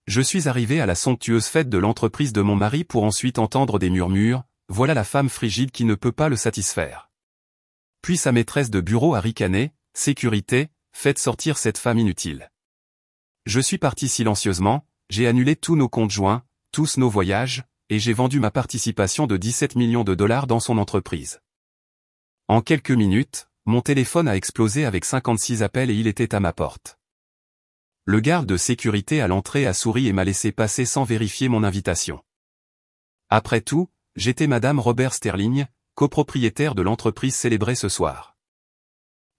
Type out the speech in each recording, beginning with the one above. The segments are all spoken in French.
Je suis arrivé à la somptueuse fête de l'entreprise de mon mari pour ensuite entendre des murmures, voilà la femme frigide qui ne peut pas le satisfaire. Puis sa maîtresse de bureau a ricané, sécurité, faites sortir cette femme inutile. Je suis parti silencieusement, j'ai annulé tous nos comptes joints, tous nos voyages, et j'ai vendu ma participation de 17 millions de dollars dans son entreprise. En quelques minutes, mon téléphone a explosé avec 56 appels et il était à ma porte. Le garde de sécurité à l'entrée a souri et m'a laissé passer sans vérifier mon invitation. Après tout, j'étais Madame Robert Sterling, copropriétaire de l'entreprise célébrée ce soir.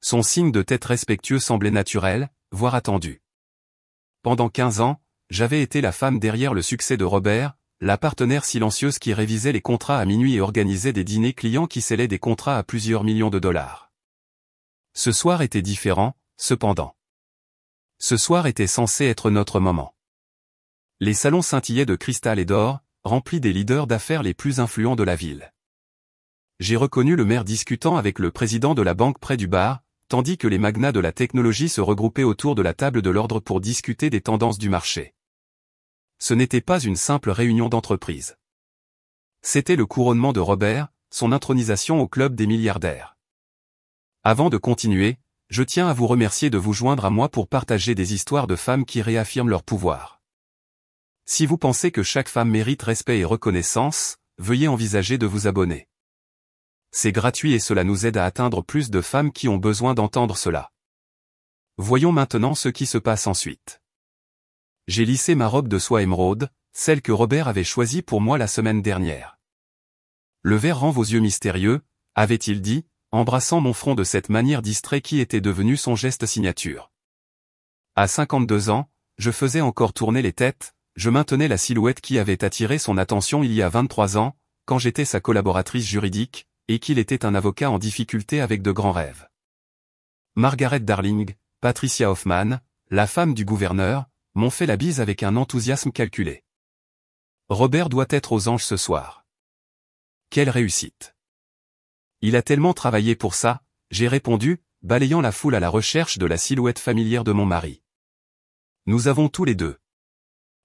Son signe de tête respectueux semblait naturel, voire attendu. Pendant 15 ans, j'avais été la femme derrière le succès de Robert, la partenaire silencieuse qui révisait les contrats à minuit et organisait des dîners clients qui scellaient des contrats à plusieurs millions de dollars. Ce soir était différent, cependant. Ce soir était censé être notre moment. Les salons scintillaient de cristal et d'or, remplis des leaders d'affaires les plus influents de la ville. J'ai reconnu le maire discutant avec le président de la banque près du bar, tandis que les magnats de la technologie se regroupaient autour de la table de l'ordre pour discuter des tendances du marché. Ce n'était pas une simple réunion d'entreprise. C'était le couronnement de Robert, son intronisation au club des milliardaires. Avant de continuer, je tiens à vous remercier de vous joindre à moi pour partager des histoires de femmes qui réaffirment leur pouvoir. Si vous pensez que chaque femme mérite respect et reconnaissance, veuillez envisager de vous abonner. C'est gratuit et cela nous aide à atteindre plus de femmes qui ont besoin d'entendre cela. Voyons maintenant ce qui se passe ensuite. J'ai lissé ma robe de soie émeraude, celle que Robert avait choisie pour moi la semaine dernière. Le verre rend vos yeux mystérieux, avait-il dit, embrassant mon front de cette manière distrait qui était devenue son geste signature. À 52 ans, je faisais encore tourner les têtes, je maintenais la silhouette qui avait attiré son attention il y a 23 ans, quand j'étais sa collaboratrice juridique, et qu'il était un avocat en difficulté avec de grands rêves. Margaret Darling, Patricia Hoffman, la femme du gouverneur, m'ont fait la bise avec un enthousiasme calculé. Robert doit être aux anges ce soir. Quelle réussite! Il a tellement travaillé pour ça, j'ai répondu, balayant la foule à la recherche de la silhouette familière de mon mari. Nous avons tous les deux.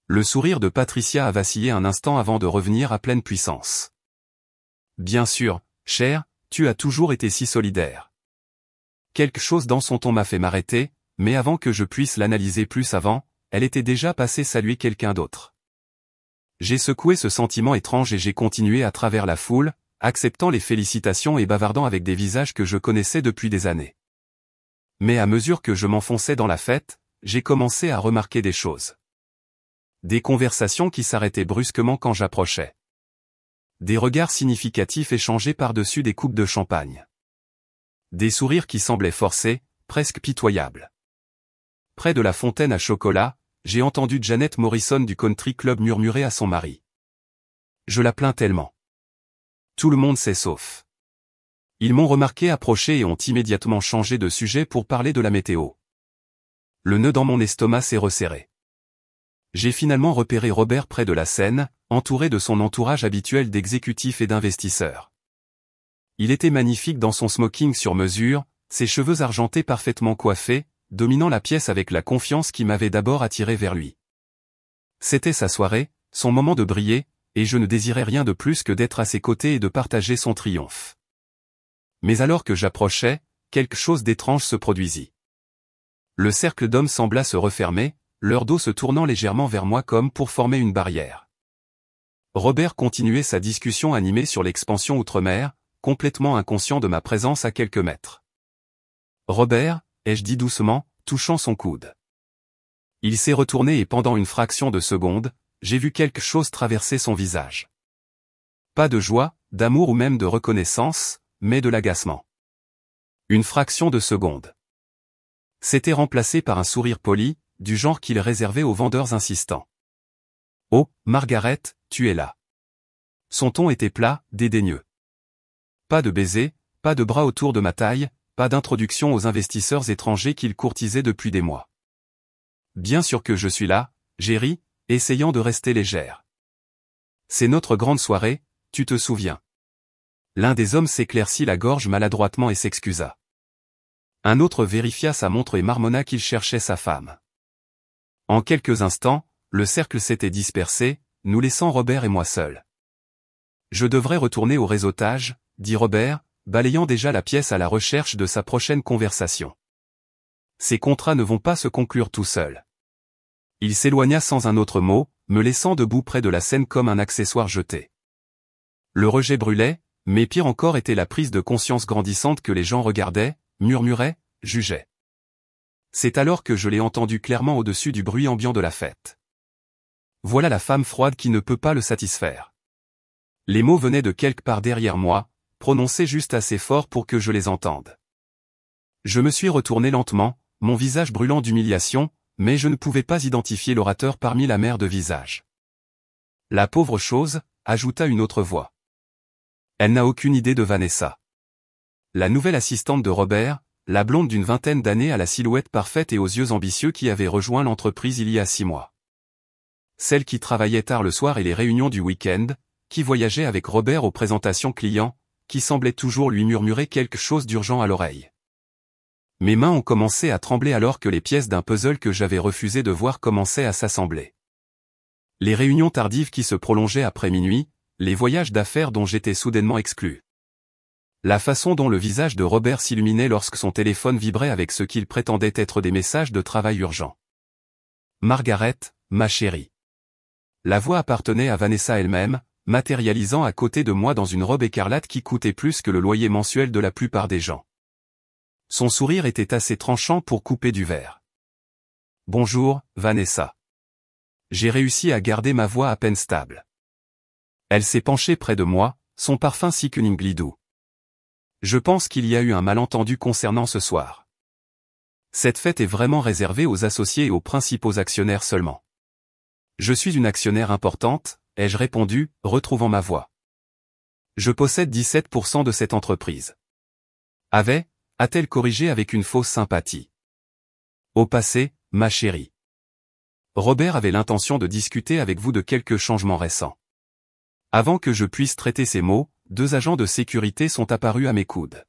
Le sourire de Patricia a vacillé un instant avant de revenir à pleine puissance. Bien sûr, cher, tu as toujours été si solidaire. Quelque chose dans son ton m'a fait m'arrêter, mais avant que je puisse l'analyser plus avant, elle était déjà passée saluer quelqu'un d'autre. J'ai secoué ce sentiment étrange et j'ai continué à travers la foule, acceptant les félicitations et bavardant avec des visages que je connaissais depuis des années. Mais à mesure que je m'enfonçais dans la fête, j'ai commencé à remarquer des choses. Des conversations qui s'arrêtaient brusquement quand j'approchais. Des regards significatifs échangés par-dessus des coupes de champagne. Des sourires qui semblaient forcés, presque pitoyables. Près de la fontaine à chocolat, j'ai entendu Janet Morrison du country club murmurer à son mari. Je la plains tellement. Tout le monde sait sauf. Ils m'ont remarqué approcher et ont immédiatement changé de sujet pour parler de la météo. Le nœud dans mon estomac s'est resserré. J'ai finalement repéré Robert près de la scène, entouré de son entourage habituel d'exécutifs et d'investisseurs. Il était magnifique dans son smoking sur mesure, ses cheveux argentés parfaitement coiffés, dominant la pièce avec la confiance qui m'avait d'abord attiré vers lui. C'était sa soirée, son moment de briller, et je ne désirais rien de plus que d'être à ses côtés et de partager son triomphe. Mais alors que j'approchais, quelque chose d'étrange se produisit. Le cercle d'hommes sembla se refermer, leur dos se tournant légèrement vers moi comme pour former une barrière. Robert continuait sa discussion animée sur l'expansion outre-mer, complètement inconscient de ma présence à quelques mètres. « Robert » ai-je dit doucement, touchant son coude. Il s'est retourné et pendant une fraction de seconde, j'ai vu quelque chose traverser son visage. Pas de joie, d'amour ou même de reconnaissance, mais de l'agacement. Une fraction de seconde. C'était remplacé par un sourire poli, du genre qu'il réservait aux vendeurs insistants. « Oh, Margaret, tu es là. » Son ton était plat, dédaigneux. Pas de baiser, pas de bras autour de ma taille, pas d'introduction aux investisseurs étrangers qu'il courtisait depuis des mois. Bien sûr que je suis là, j'ai ri, essayant de rester légère. C'est notre grande soirée, tu te souviens. L'un des hommes s'éclaircit la gorge maladroitement et s'excusa. Un autre vérifia sa montre et marmonna qu'il cherchait sa femme. En quelques instants, le cercle s'était dispersé, nous laissant Robert et moi seuls. Je devrais retourner au réseautage, dit Robert, balayant déjà la pièce à la recherche de sa prochaine conversation. Ces contrats ne vont pas se conclure tout seuls. Il s'éloigna sans un autre mot, me laissant debout près de la scène comme un accessoire jeté. Le rejet brûlait, mais pire encore était la prise de conscience grandissante que les gens regardaient, murmuraient, jugeaient. C'est alors que je l'ai entendu clairement au-dessus du bruit ambiant de la fête. Voilà la femme froide qui ne peut pas le satisfaire. Les mots venaient de quelque part derrière moi, prononcés juste assez fort pour que je les entende. Je me suis retourné lentement, mon visage brûlant d'humiliation, mais je ne pouvais pas identifier l'orateur parmi la mer de visages. La pauvre chose, ajouta une autre voix. Elle n'a aucune idée de Vanessa. La nouvelle assistante de Robert, la blonde d'une vingtaine d'années à la silhouette parfaite et aux yeux ambitieux qui avait rejoint l'entreprise il y a 6 mois. Celle qui travaillait tard le soir et les réunions du week-end, qui voyageait avec Robert aux présentations clients, qui semblait toujours lui murmurer quelque chose d'urgent à l'oreille. Mes mains ont commencé à trembler alors que les pièces d'un puzzle que j'avais refusé de voir commençaient à s'assembler. Les réunions tardives qui se prolongeaient après minuit, les voyages d'affaires dont j'étais soudainement exclu. La façon dont le visage de Robert s'illuminait lorsque son téléphone vibrait avec ce qu'il prétendait être des messages de travail urgents. Margaret, ma chérie. La voix appartenait à Vanessa elle-même, matérialisant à côté de moi dans une robe écarlate qui coûtait plus que le loyer mensuel de la plupart des gens. Son sourire était assez tranchant pour couper du verre. Bonjour, Vanessa. J'ai réussi à garder ma voix à peine stable. Elle s'est penchée près de moi, son parfum sickening doux. Je pense qu'il y a eu un malentendu concernant ce soir. Cette fête est vraiment réservée aux associés et aux principaux actionnaires seulement. Je suis une actionnaire importante, ai-je répondu, retrouvant ma voix. Je possède 17% de cette entreprise. A-t-elle corrigé avec une fausse sympathie. Au passé, ma chérie. Robert avait l'intention de discuter avec vous de quelques changements récents. Avant que je puisse traiter ces mots, 2 agents de sécurité sont apparus à mes coudes.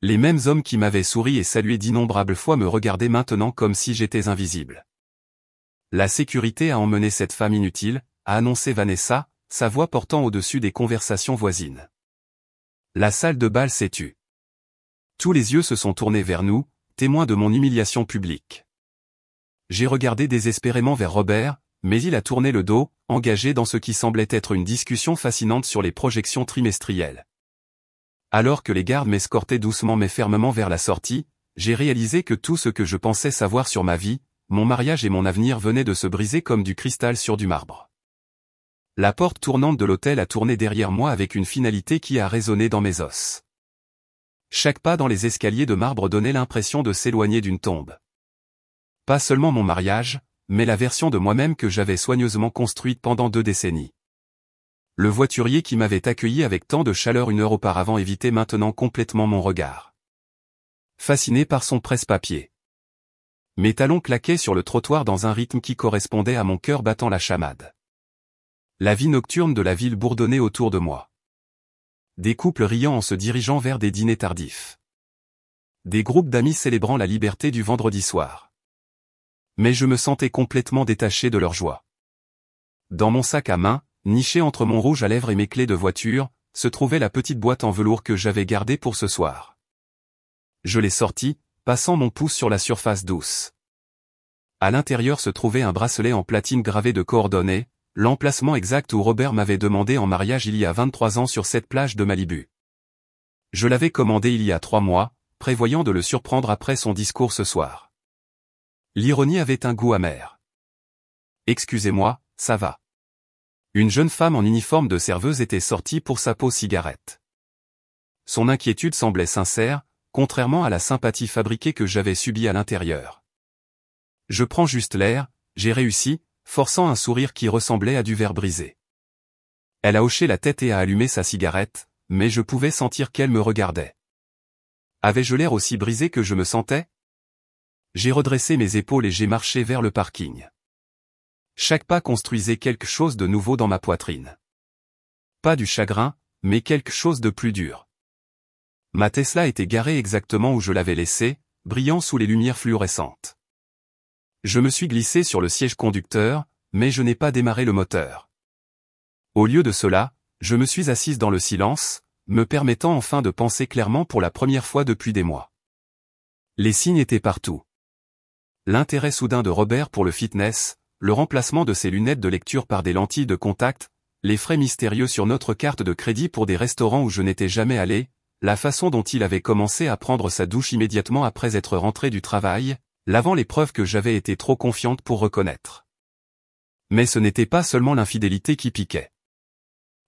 Les mêmes hommes qui m'avaient souri et salué d'innombrables fois me regardaient maintenant comme si j'étais invisible. La sécurité a emmené cette femme inutile, a annoncé Vanessa, sa voix portant au-dessus des conversations voisines. La salle de bal s'est tue. Tous les yeux se sont tournés vers nous, témoins de mon humiliation publique. J'ai regardé désespérément vers Robert, mais il a tourné le dos, engagé dans ce qui semblait être une discussion fascinante sur les projections trimestrielles. Alors que les gardes m'escortaient doucement mais fermement vers la sortie, j'ai réalisé que tout ce que je pensais savoir sur ma vie, mon mariage et mon avenir venaient de se briser comme du cristal sur du marbre. La porte tournante de l'hôtel a tourné derrière moi avec une finalité qui a résonné dans mes os. Chaque pas dans les escaliers de marbre donnait l'impression de s'éloigner d'une tombe. Pas seulement mon mariage, mais la version de moi-même que j'avais soigneusement construite pendant 2 décennies. Le voiturier qui m'avait accueilli avec tant de chaleur 1 heure auparavant évitait maintenant complètement mon regard. Fasciné par son presse-papier. Mes talons claquaient sur le trottoir dans un rythme qui correspondait à mon cœur battant la chamade. La vie nocturne de la ville bourdonnait autour de moi. Des couples riant en se dirigeant vers des dîners tardifs. Des groupes d'amis célébrant la liberté du vendredi soir. Mais je me sentais complètement détaché de leur joie. Dans mon sac à main, niché entre mon rouge à lèvres et mes clés de voiture, se trouvait la petite boîte en velours que j'avais gardée pour ce soir. Je l'ai sortie, passant mon pouce sur la surface douce. À l'intérieur se trouvait un bracelet en platine gravé de coordonnées, l'emplacement exact où Robert m'avait demandé en mariage il y a 23 ans sur cette plage de Malibu. Je l'avais commandé il y a 3 mois, prévoyant de le surprendre après son discours ce soir. L'ironie avait un goût amer. Excusez-moi, ça va. Une jeune femme en uniforme de serveuse était sortie pour sa pause cigarette. Son inquiétude semblait sincère, contrairement à la sympathie fabriquée que j'avais subie à l'intérieur. Je prends juste l'air, j'ai réussi, forçant un sourire qui ressemblait à du verre brisé. Elle a hoché la tête et a allumé sa cigarette, mais je pouvais sentir qu'elle me regardait. Avais-je l'air aussi brisé que je me sentais? J'ai redressé mes épaules et j'ai marché vers le parking. Chaque pas construisait quelque chose de nouveau dans ma poitrine. Pas du chagrin, mais quelque chose de plus dur. Ma Tesla était garée exactement où je l'avais laissée, brillant sous les lumières fluorescentes. Je me suis glissé sur le siège conducteur, mais je n'ai pas démarré le moteur. Au lieu de cela, je me suis assise dans le silence, me permettant enfin de penser clairement pour la première fois depuis des mois. Les signes étaient partout. L'intérêt soudain de Robert pour le fitness, le remplacement de ses lunettes de lecture par des lentilles de contact, les frais mystérieux sur notre carte de crédit pour des restaurants où je n'étais jamais allé, la façon dont il avait commencé à prendre sa douche immédiatement après être rentré du travail, l'avant les preuves que j'avais été trop confiante pour reconnaître. Mais ce n'était pas seulement l'infidélité qui piquait.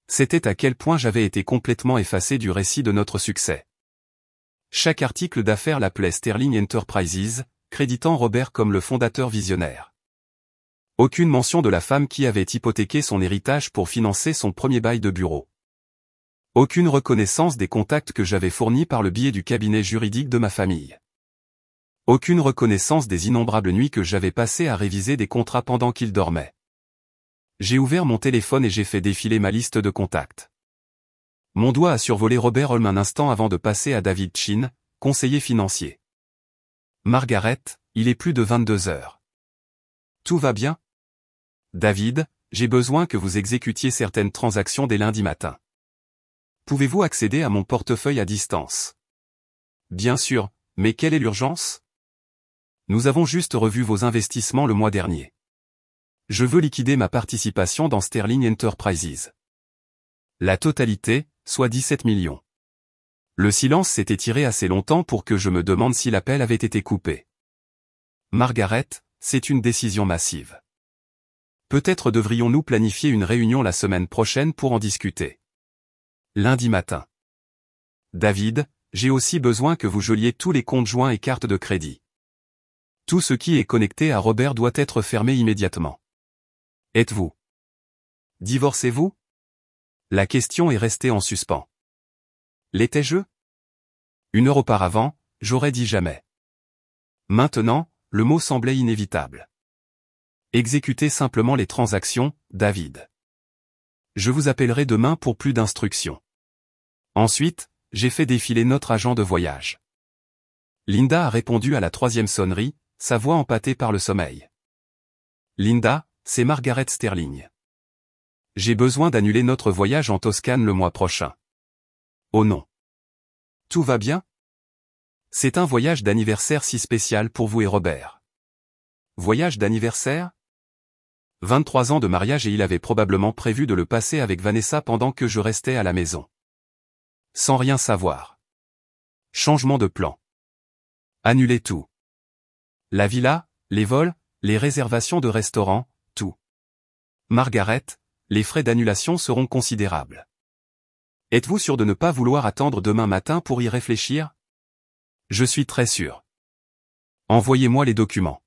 C'était à quel point j'avais été complètement effacé du récit de notre succès. Chaque article d'affaires l'appelait Sterling Enterprises, créditant Robert comme le fondateur visionnaire. Aucune mention de la femme qui avait hypothéqué son héritage pour financer son premier bail de bureau. Aucune reconnaissance des contacts que j'avais fournis par le biais du cabinet juridique de ma famille. Aucune reconnaissance des innombrables nuits que j'avais passées à réviser des contrats pendant qu'il dormait. J'ai ouvert mon téléphone et j'ai fait défiler ma liste de contacts. Mon doigt a survolé Robert Holm un instant avant de passer à David Chin, conseiller financier. Margaret, il est plus de 22 heures. Tout va bien? David, j'ai besoin que vous exécutiez certaines transactions dès lundi matin. Pouvez-vous accéder à mon portefeuille à distance? Bien sûr, mais quelle est l'urgence? Nous avons juste revu vos investissements le mois dernier. Je veux liquider ma participation dans Sterling Enterprises. La totalité, soit 17 millions. Le silence s'est étiré assez longtemps pour que je me demande si l'appel avait été coupé. Margaret, c'est une décision massive. Peut-être devrions-nous planifier une réunion la semaine prochaine pour en discuter. Lundi matin. David, j'ai aussi besoin que vous geliez tous les comptes joints et cartes de crédit. Tout ce qui est connecté à Robert doit être fermé immédiatement. Êtes-vous? Divorcez-vous? La question est restée en suspens. L'étais-je? 1 heure auparavant, j'aurais dit jamais. Maintenant, le mot semblait inévitable. Exécutez simplement les transactions, David. Je vous appellerai demain pour plus d'instructions. Ensuite, j'ai fait défiler notre agent de voyage. Linda a répondu à la 3e sonnerie, sa voix empâtée par le sommeil. Linda, c'est Margaret Sterling. J'ai besoin d'annuler notre voyage en Toscane le mois prochain. Oh non. Tout va bien? C'est un voyage d'anniversaire si spécial pour vous et Robert. Voyage d'anniversaire? 23 ans de mariage et il avait probablement prévu de le passer avec Vanessa pendant que je restais à la maison. Sans rien savoir. Changement de plan. Annuler tout. La villa, les vols, les réservations de restaurants, tout. Margaret, les frais d'annulation seront considérables. Êtes-vous sûr de ne pas vouloir attendre demain matin pour y réfléchir? Je suis très sûr. Envoyez-moi les documents.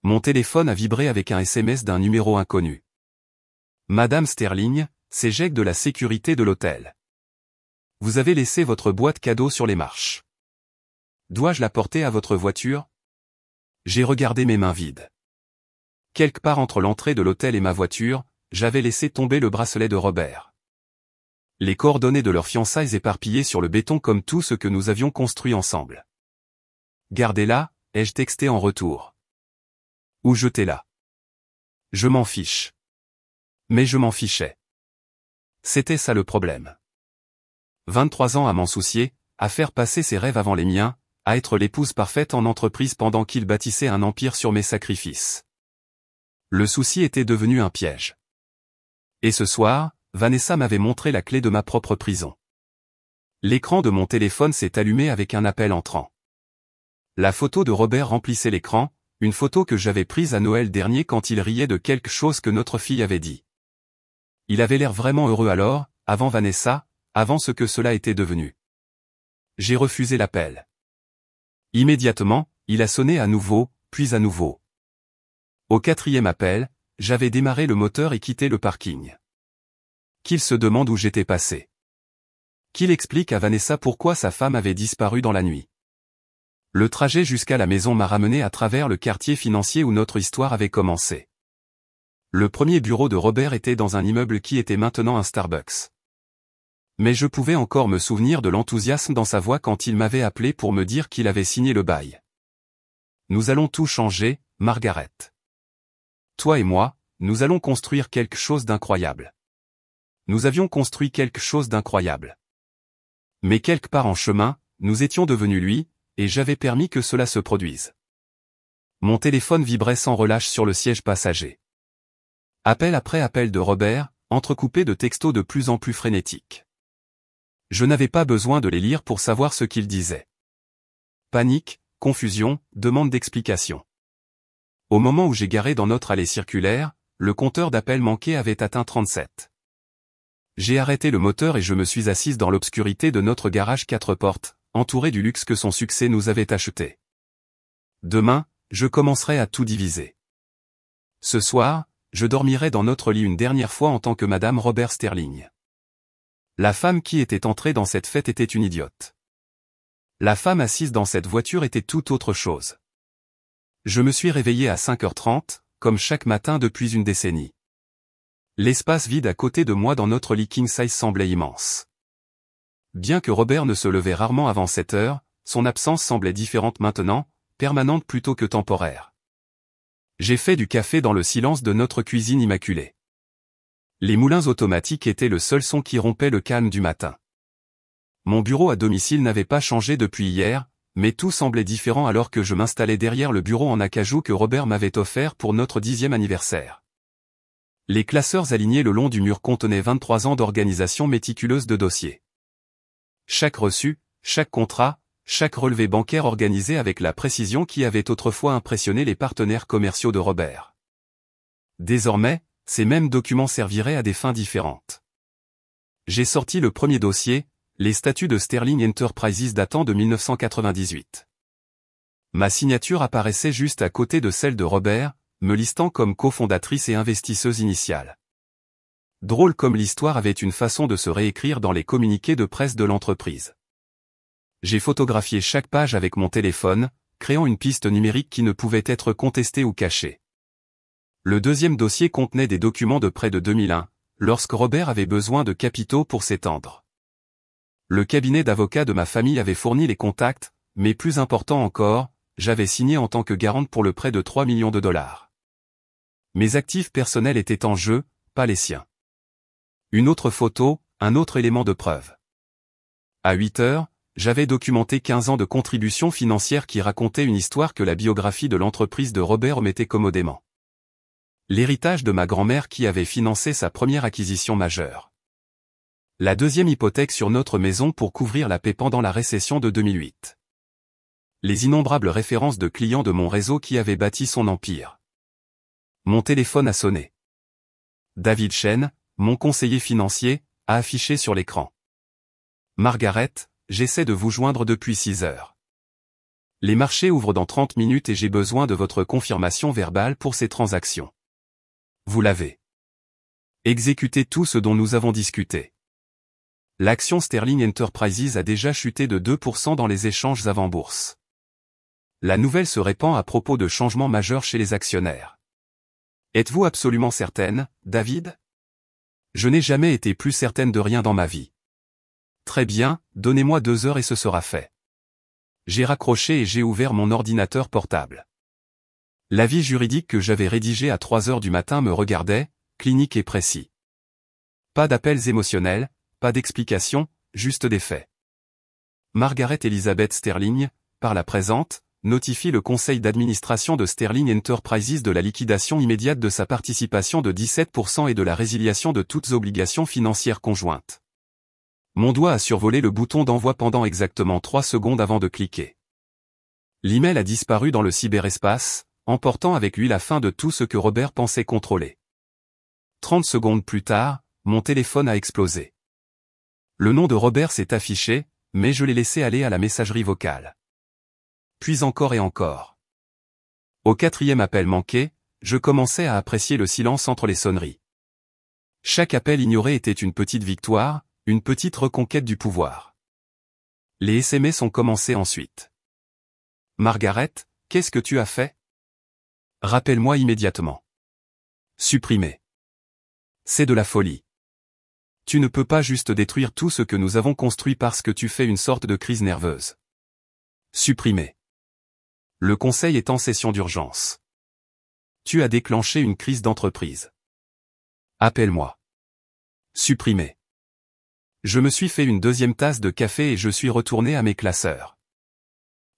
Mon téléphone a vibré avec un SMS d'un numéro inconnu. Madame Sterling, c'est Jake de la sécurité de l'hôtel. Vous avez laissé votre boîte cadeau sur les marches. Dois-je la porter à votre voiture? J'ai regardé mes mains vides. Quelque part entre l'entrée de l'hôtel et ma voiture, j'avais laissé tomber le bracelet de Robert. Les coordonnées de leurs fiançailles éparpillées sur le béton comme tout ce que nous avions construit ensemble. Gardez-la, ai-je texté en retour. Ou jetez-la. Je m'en fiche. Mais je m'en fichais. C'était ça le problème. 23 ans à m'en soucier, à faire passer ses rêves avant les miens, à être l'épouse parfaite en entreprise pendant qu'il bâtissait un empire sur mes sacrifices. Le souci était devenu un piège. Et ce soir, Vanessa m'avait montré la clé de ma propre prison. L'écran de mon téléphone s'est allumé avec un appel entrant. La photo de Robert remplissait l'écran, une photo que j'avais prise à Noël dernier quand il riait de quelque chose que notre fille avait dit. Il avait l'air vraiment heureux alors, avant Vanessa, avant ce que cela était devenu. J'ai refusé l'appel. Immédiatement, il a sonné à nouveau, puis à nouveau. Au 4e appel, j'avais démarré le moteur et quitté le parking. Qu'il se demande où j'étais passé. Qu'il explique à Vanessa pourquoi sa femme avait disparu dans la nuit. Le trajet jusqu'à la maison m'a ramené à travers le quartier financier où notre histoire avait commencé. Le premier bureau de Robert était dans un immeuble qui était maintenant un Starbucks. Mais je pouvais encore me souvenir de l'enthousiasme dans sa voix quand il m'avait appelé pour me dire qu'il avait signé le bail. Nous allons tout changer, Margaret. Toi et moi, nous allons construire quelque chose d'incroyable. Nous avions construit quelque chose d'incroyable. Mais quelque part en chemin, nous étions devenus lui, et j'avais permis que cela se produise. Mon téléphone vibrait sans relâche sur le siège passager. Appel après appel de Robert, entrecoupé de textos de plus en plus frénétiques. Je n'avais pas besoin de les lire pour savoir ce qu'il disait. Panique, confusion, demande d'explication. Au moment où j'ai garé dans notre allée circulaire, le compteur d'appels manqués avait atteint 37. J'ai arrêté le moteur et je me suis assise dans l'obscurité de notre garage 4 portes, entouré du luxe que son succès nous avait acheté. Demain, je commencerai à tout diviser. Ce soir, je dormirai dans notre lit une dernière fois en tant que Madame Robert Sterling. La femme qui était entrée dans cette fête était une idiote. La femme assise dans cette voiture était tout autre chose. Je me suis réveillé à 5h30, comme chaque matin depuis une décennie. L'espace vide à côté de moi dans notre lit king size semblait immense. Bien que Robert ne se levait rarement avant 7 heures, son absence semblait différente maintenant, permanente plutôt que temporaire. J'ai fait du café dans le silence de notre cuisine immaculée. Les moulins automatiques étaient le seul son qui rompait le calme du matin. Mon bureau à domicile n'avait pas changé depuis hier, mais tout semblait différent alors que je m'installais derrière le bureau en acajou que Robert m'avait offert pour notre 10e anniversaire. Les classeurs alignés le long du mur contenaient 23 ans d'organisation méticuleuse de dossiers. Chaque reçu, chaque contrat, chaque relevé bancaire organisé avec la précision qui avait autrefois impressionné les partenaires commerciaux de Robert. Désormais, ces mêmes documents serviraient à des fins différentes. J'ai sorti le premier dossier, les statuts de Sterling Enterprises datant de 1998. Ma signature apparaissait juste à côté de celle de Robert, me listant comme cofondatrice et investisseuse initiale. Drôle comme l'histoire avait une façon de se réécrire dans les communiqués de presse de l'entreprise. J'ai photographié chaque page avec mon téléphone, créant une piste numérique qui ne pouvait être contestée ou cachée. Le deuxième dossier contenait des documents de près de 2001, lorsque Robert avait besoin de capitaux pour s'étendre. Le cabinet d'avocats de ma famille avait fourni les contacts, mais plus important encore, j'avais signé en tant que garante pour le prêt de 3 millions de dollars. Mes actifs personnels étaient en jeu, pas les siens. Une autre photo, un autre élément de preuve. À 8 heures, j'avais documenté 15 ans de contributions financières qui racontaient une histoire que la biographie de l'entreprise de Robert omettait commodément. L'héritage de ma grand-mère qui avait financé sa première acquisition majeure. La deuxième hypothèque sur notre maison pour couvrir la paix pendant la récession de 2008. Les innombrables références de clients de mon réseau qui avaient bâti son empire. Mon téléphone a sonné. David Chen, mon conseiller financier, a affiché sur l'écran. Margaret, j'essaie de vous joindre depuis 6 heures. Les marchés ouvrent dans 30 minutes et j'ai besoin de votre confirmation verbale pour ces transactions. Vous l'avez. Exécutez tout ce dont nous avons discuté. L'action Sterling Enterprises a déjà chuté de 2% dans les échanges avant bourse. La nouvelle se répand à propos de changements majeurs chez les actionnaires. Êtes-vous absolument certaine, David? Je n'ai jamais été plus certaine de rien dans ma vie. Très bien, donnez-moi 2 heures et ce sera fait. J'ai raccroché et j'ai ouvert mon ordinateur portable. L'avis juridique que j'avais rédigé à 3 heures du matin me regardait, clinique et précis. Pas d'appels émotionnels, pas d'explications, juste des faits. Margaret Elizabeth Sterling, par la présente, notifie le conseil d'administration de Sterling Enterprises de la liquidation immédiate de sa participation de 17% et de la résiliation de toutes obligations financières conjointes. Mon doigt a survolé le bouton d'envoi pendant exactement 3 secondes avant de cliquer. L'email a disparu dans le cyberespace, emportant avec lui la fin de tout ce que Robert pensait contrôler. 30 secondes plus tard, mon téléphone a explosé. Le nom de Robert s'est affiché, mais je l'ai laissé aller à la messagerie vocale. Puis encore et encore. Au 4e appel manqué, je commençais à apprécier le silence entre les sonneries. Chaque appel ignoré était une petite victoire, une petite reconquête du pouvoir. Les SMS ont commencé ensuite. Margaret, qu'est-ce que tu as fait? Rappelle-moi immédiatement. Supprimer. C'est de la folie. Tu ne peux pas juste détruire tout ce que nous avons construit parce que tu fais une sorte de crise nerveuse. Supprimer. Le conseil est en session d'urgence. tu as déclenché une crise d'entreprise. Appelle-moi. Supprimer. Je me suis fait une deuxième tasse de café et je suis retourné à mes classeurs.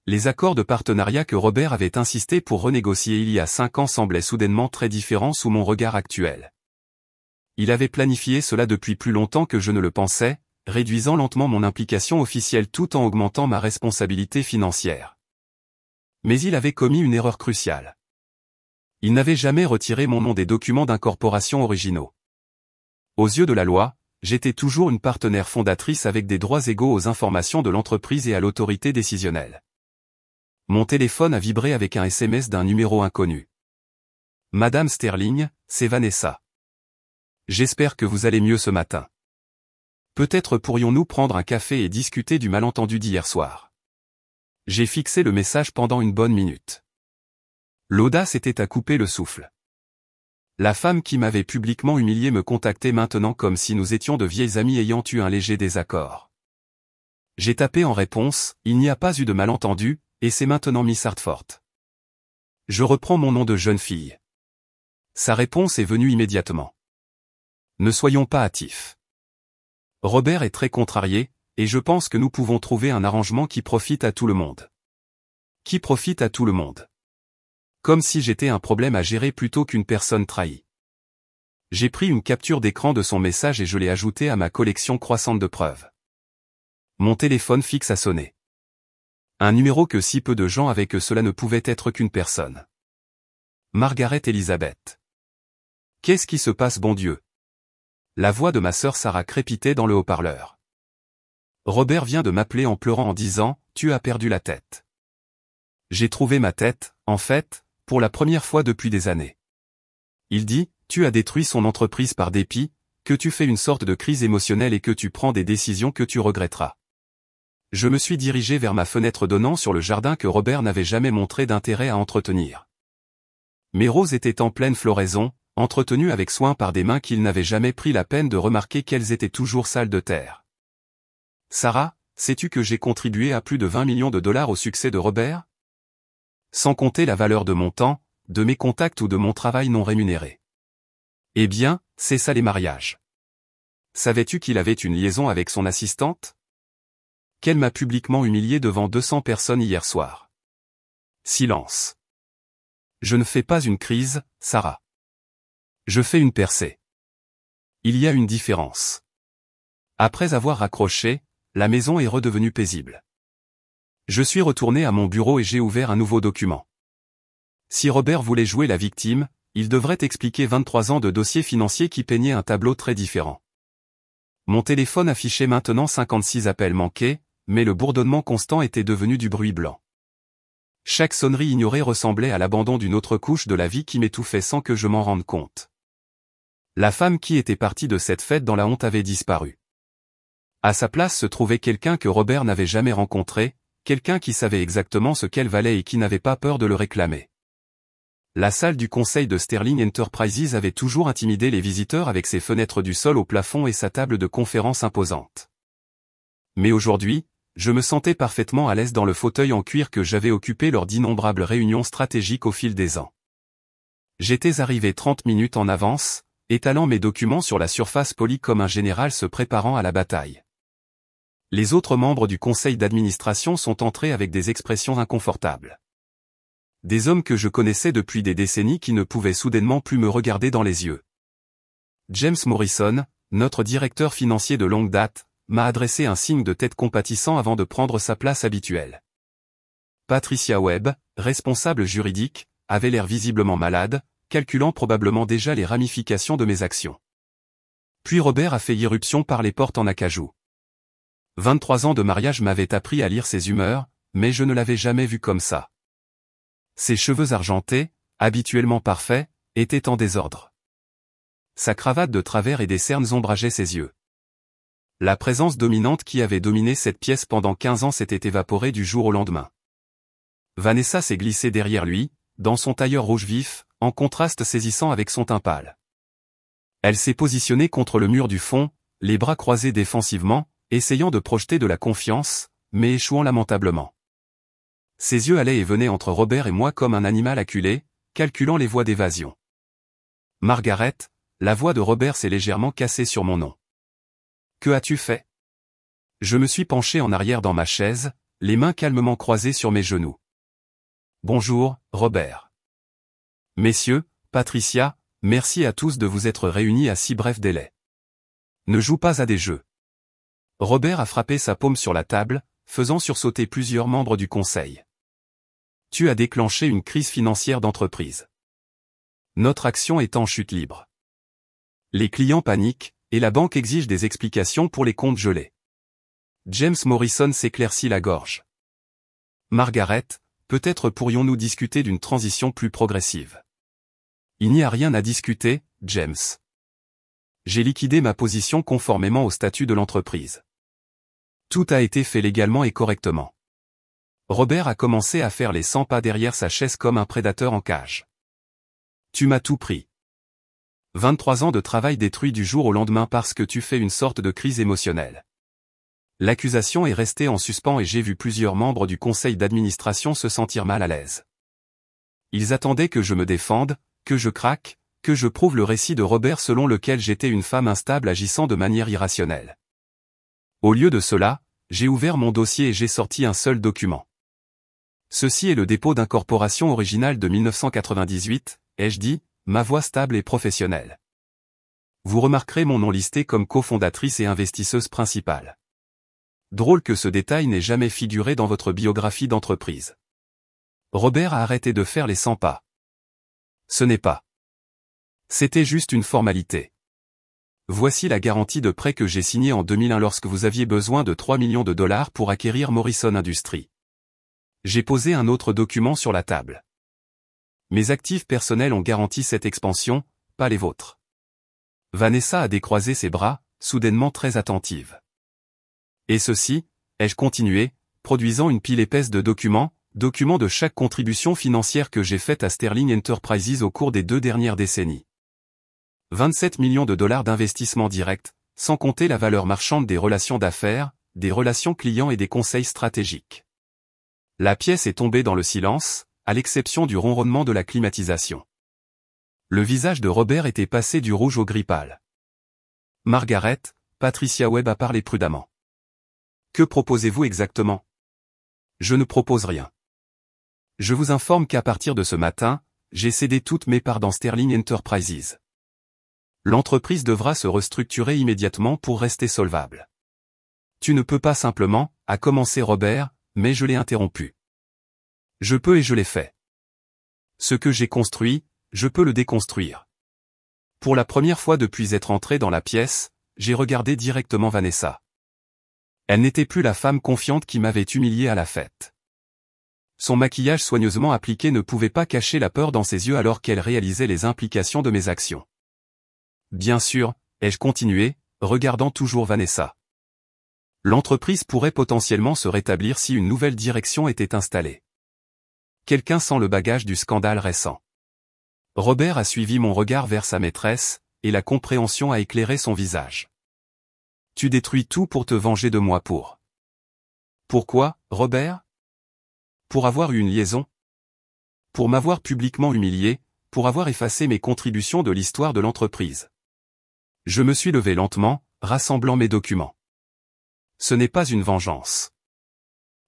Les accords de partenariat que Robert avait insisté pour renégocier il y a 5 ans semblaient soudainement très différents sous mon regard actuel. Il avait planifié cela depuis plus longtemps que je ne le pensais, réduisant lentement mon implication officielle tout en augmentant ma responsabilité financière. Mais il avait commis une erreur cruciale. Il n'avait jamais retiré mon nom des documents d'incorporation originaux. Aux yeux de la loi, j'étais toujours une partenaire fondatrice avec des droits égaux aux informations de l'entreprise et à l'autorité décisionnelle. Mon téléphone a vibré avec un SMS d'un numéro inconnu. Madame Sterling, c'est Vanessa. J'espère que vous allez mieux ce matin. Peut-être pourrions-nous prendre un café et discuter du malentendu d'hier soir. J'ai fixé le message pendant une bonne minute. L'audace était à couper le souffle. La femme qui m'avait publiquement humilié me contactait maintenant comme si nous étions de vieilles amies ayant eu un léger désaccord. J'ai tapé en réponse, il n'y a pas eu de malentendu, et c'est maintenant Miss Hartford. Je reprends mon nom de jeune fille. Sa réponse est venue immédiatement. Ne soyons pas hâtifs. Robert est très contrarié, et je pense que nous pouvons trouver un arrangement qui profite à tout le monde. Qui profite à tout le monde. Comme si j'étais un problème à gérer plutôt qu'une personne trahie. J'ai pris une capture d'écran de son message et je l'ai ajouté à ma collection croissante de preuves. Mon téléphone fixe a sonné. Un numéro que si peu de gens avaient que cela ne pouvait être qu'une personne. Margaret Elizabeth. Qu'est-ce qui se passe, bon Dieu? La voix de ma sœur Sarah crépitait dans le haut-parleur. Robert vient de m'appeler en pleurant en disant, tu as perdu la tête. J'ai trouvé ma tête, en fait, pour la première fois depuis des années. Il dit, tu as détruit son entreprise par dépit, que tu fais une sorte de crise émotionnelle et que tu prends des décisions que tu regretteras. Je me suis dirigé vers ma fenêtre donnant sur le jardin que Robert n'avait jamais montré d'intérêt à entretenir. Mes roses étaient en pleine floraison, entretenues avec soin par des mains qu'il n'avait jamais pris la peine de remarquer qu'elles étaient toujours sales de terre. Sarah, sais-tu que j'ai contribué à plus de 20 millions de dollars au succès de Robert? Sans compter la valeur de mon temps, de mes contacts ou de mon travail non rémunéré. Eh bien, c'est ça les mariages. Savais-tu qu'il avait une liaison avec son assistante? Qu'elle m'a publiquement humilié devant 200 personnes hier soir. Silence. Je ne fais pas une crise, Sarah. Je fais une percée. Il y a une différence. Après avoir raccroché, la maison est redevenue paisible. Je suis retourné à mon bureau et j'ai ouvert un nouveau document. Si Robert voulait jouer la victime, il devrait expliquer 23 ans de dossiers financiers qui peignaient un tableau très différent. Mon téléphone affichait maintenant 56 appels manqués, mais le bourdonnement constant était devenu du bruit blanc. Chaque sonnerie ignorée ressemblait à l'abandon d'une autre couche de la vie qui m'étouffait sans que je m'en rende compte. La femme qui était partie de cette fête dans la honte avait disparu. À sa place se trouvait quelqu'un que Robert n'avait jamais rencontré, quelqu'un qui savait exactement ce qu'elle valait et qui n'avait pas peur de le réclamer. La salle du conseil de Sterling Enterprises avait toujours intimidé les visiteurs avec ses fenêtres du sol au plafond et sa table de conférence imposante. Mais aujourd'hui, je me sentais parfaitement à l'aise dans le fauteuil en cuir que j'avais occupé lors d'innombrables réunions stratégiques au fil des ans. J'étais arrivé 30 minutes en avance, étalant mes documents sur la surface polie comme un général se préparant à la bataille. Les autres membres du conseil d'administration sont entrés avec des expressions inconfortables. Des hommes que je connaissais depuis des décennies qui ne pouvaient soudainement plus me regarder dans les yeux. James Morrison, notre directeur financier de longue date, m'a adressé un signe de tête compatissant avant de prendre sa place habituelle. Patricia Webb, responsable juridique, avait l'air visiblement malade, calculant probablement déjà les ramifications de mes actions. Puis Robert a fait irruption par les portes en acajou. 23 ans de mariage m'avaient appris à lire ses humeurs, mais je ne l'avais jamais vu comme ça. Ses cheveux argentés, habituellement parfaits, étaient en désordre. Sa cravate de travers et des cernes ombrageaient ses yeux. La présence dominante qui avait dominé cette pièce pendant 15 ans s'était évaporée du jour au lendemain. Vanessa s'est glissée derrière lui, dans son tailleur rouge vif, en contraste saisissant avec son teint pâle. Elle s'est positionnée contre le mur du fond, les bras croisés défensivement, essayant de projeter de la confiance, mais échouant lamentablement. Ses yeux allaient et venaient entre Robert et moi comme un animal acculé, calculant les voies d'évasion. Margaret, la voix de Robert s'est légèrement cassée sur mon nom. Que as-tu fait? Je me suis penché en arrière dans ma chaise, les mains calmement croisées sur mes genoux. Bonjour, Robert. Messieurs, Patricia, merci à tous de vous être réunis à si bref délai. Ne joue pas à des jeux. Robert a frappé sa paume sur la table, faisant sursauter plusieurs membres du conseil. Tu as déclenché une crise financière d'entreprise. Notre action est en chute libre. Les clients paniquent, et la banque exige des explications pour les comptes gelés. James Morrison s'éclaircit la gorge. Margaret, peut-être pourrions-nous discuter d'une transition plus progressive. Il n'y a rien à discuter, James. J'ai liquidé ma position conformément au statut de l'entreprise. Tout a été fait légalement et correctement. Robert a commencé à faire les 100 pas derrière sa chaise comme un prédateur en cage. Tu m'as tout pris. 23 ans de travail détruits du jour au lendemain parce que tu fais une sorte de crise émotionnelle. L'accusation est restée en suspens et j'ai vu plusieurs membres du conseil d'administration se sentir mal à l'aise. Ils attendaient que je me défende, que je craque, que je prouve le récit de Robert selon lequel j'étais une femme instable agissant de manière irrationnelle. Au lieu de cela, j'ai ouvert mon dossier et j'ai sorti un seul document. Ceci est le dépôt d'incorporation original de 1998, ai-je dit, ma voix stable et professionnelle. Vous remarquerez mon nom listé comme cofondatrice et investisseuse principale. Drôle que ce détail n'ait jamais figuré dans votre biographie d'entreprise. Robert a arrêté de faire les 100 pas. Ce n'est pas. C'était juste une formalité. Voici la garantie de prêt que j'ai signée en 2001 lorsque vous aviez besoin de 3 millions de dollars pour acquérir Morrison Industries. J'ai posé un autre document sur la table. Mes actifs personnels ont garanti cette expansion, pas les vôtres. Vanessa a décroisé ses bras, soudainement très attentive. Et ceci, ai-je continué, produisant une pile épaisse de documents de chaque contribution financière que j'ai faite à Sterling Enterprises au cours des 2 dernières décennies. 27 millions de dollars d'investissement direct, sans compter la valeur marchande des relations d'affaires, des relations clients et des conseils stratégiques. La pièce est tombée dans le silence, à l'exception du ronronnement de la climatisation. Le visage de Robert était passé du rouge au gris pâle. Margaret, Patricia Webb a parlé prudemment. Que proposez-vous exactement? Je ne propose rien. Je vous informe qu'à partir de ce matin, j'ai cédé toutes mes parts dans Sterling Enterprises. L'entreprise devra se restructurer immédiatement pour rester solvable. Tu ne peux pas simplement, a commencé Robert, mais je l'ai interrompu. Je peux et je l'ai fait. Ce que j'ai construit, je peux le déconstruire. Pour la première fois depuis être entré dans la pièce, j'ai regardé directement Vanessa. Elle n'était plus la femme confiante qui m'avait humilié à la fête. Son maquillage soigneusement appliqué ne pouvait pas cacher la peur dans ses yeux alors qu'elle réalisait les implications de mes actions. Bien sûr, ai-je continué, regardant toujours Vanessa. L'entreprise pourrait potentiellement se rétablir si une nouvelle direction était installée. Quelqu'un sent le bagage du scandale récent. Robert a suivi mon regard vers sa maîtresse, et la compréhension a éclairé son visage. Tu détruis tout pour te venger de moi pour. Pourquoi, Robert? Pour avoir eu une liaison? Pour m'avoir publiquement humilié, pour avoir effacé mes contributions de l'histoire de l'entreprise. Je me suis levé lentement, rassemblant mes documents. Ce n'est pas une vengeance.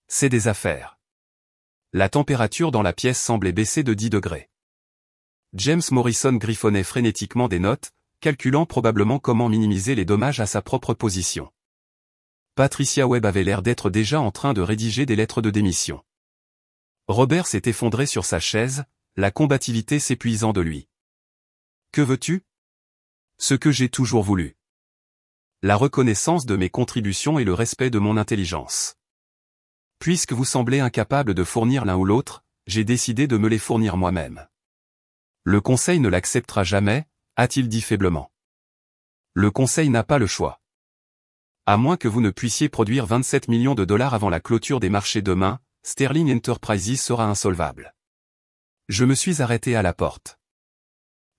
C'est des affaires. La température dans la pièce semblait baisser de 10 degrés. James Morrison griffonnait frénétiquement des notes, calculant probablement comment minimiser les dommages à sa propre position. Patricia Webb avait l'air d'être déjà en train de rédiger des lettres de démission. Robert s'est effondré sur sa chaise, la combativité s'épuisant de lui. Que veux-tu? Ce que j'ai toujours voulu. La reconnaissance de mes contributions et le respect de mon intelligence. Puisque vous semblez incapable de fournir l'un ou l'autre, j'ai décidé de me les fournir moi-même. Le Conseil ne l'acceptera jamais, a-t-il dit faiblement. Le Conseil n'a pas le choix. À moins que vous ne puissiez produire 27 millions de dollars avant la clôture des marchés demain, Sterling Enterprises sera insolvable. Je me suis arrêté à la porte.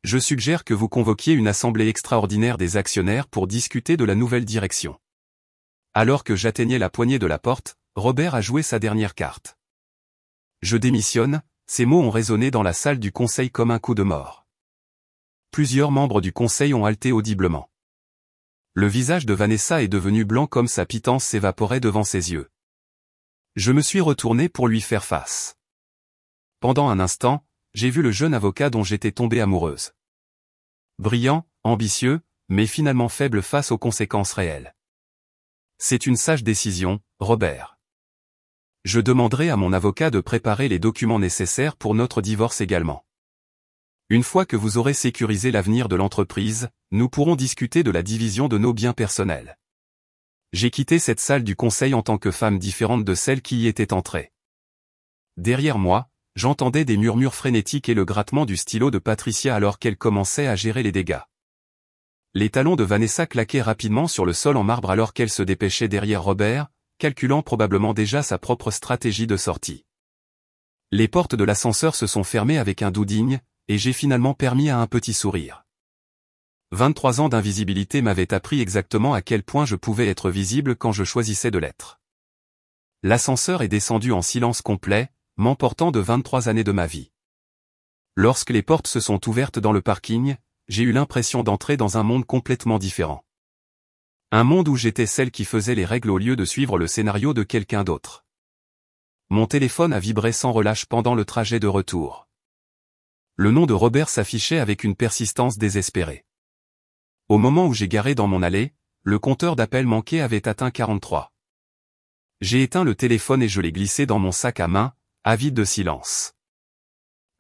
Je suggère que vous convoquiez une assemblée extraordinaire des actionnaires pour discuter de la nouvelle direction. Alors que j'atteignais la poignée de la porte, Robert a joué sa dernière carte. Je démissionne, ces mots ont résonné dans la salle du conseil comme un coup de mort. Plusieurs membres du conseil ont halté audiblement. Le visage de Vanessa est devenu blanc comme sa pitance s'évaporait devant ses yeux. Je me suis retourné pour lui faire face. Pendant un instant, j'ai vu le jeune avocat dont j'étais tombée amoureuse. Brillant, ambitieux, mais finalement faible face aux conséquences réelles. C'est une sage décision, Robert. Je demanderai à mon avocat de préparer les documents nécessaires pour notre divorce également. Une fois que vous aurez sécurisé l'avenir de l'entreprise, nous pourrons discuter de la division de nos biens personnels. J'ai quitté cette salle du conseil en tant que femme différente de celle qui y était entrée. Derrière moi, j'entendais des murmures frénétiques et le grattement du stylo de Patricia alors qu'elle commençait à gérer les dégâts. Les talons de Vanessa claquaient rapidement sur le sol en marbre alors qu'elle se dépêchait derrière Robert, calculant probablement déjà sa propre stratégie de sortie. Les portes de l'ascenseur se sont fermées avec un doux digne, et j'ai finalement permis à un petit sourire. 23 ans d'invisibilité m'avaient appris exactement à quel point je pouvais être visible quand je choisissais de l'être. L'ascenseur est descendu en silence complet, m'emportant de 23 années de ma vie. Lorsque les portes se sont ouvertes dans le parking, j'ai eu l'impression d'entrer dans un monde complètement différent. Un monde où j'étais celle qui faisait les règles au lieu de suivre le scénario de quelqu'un d'autre. Mon téléphone a vibré sans relâche pendant le trajet de retour. Le nom de Robert s'affichait avec une persistance désespérée. Au moment où j'ai garé dans mon allée, le compteur d'appels manqués avait atteint 43. J'ai éteint le téléphone et je l'ai glissé dans mon sac à main, avide de silence.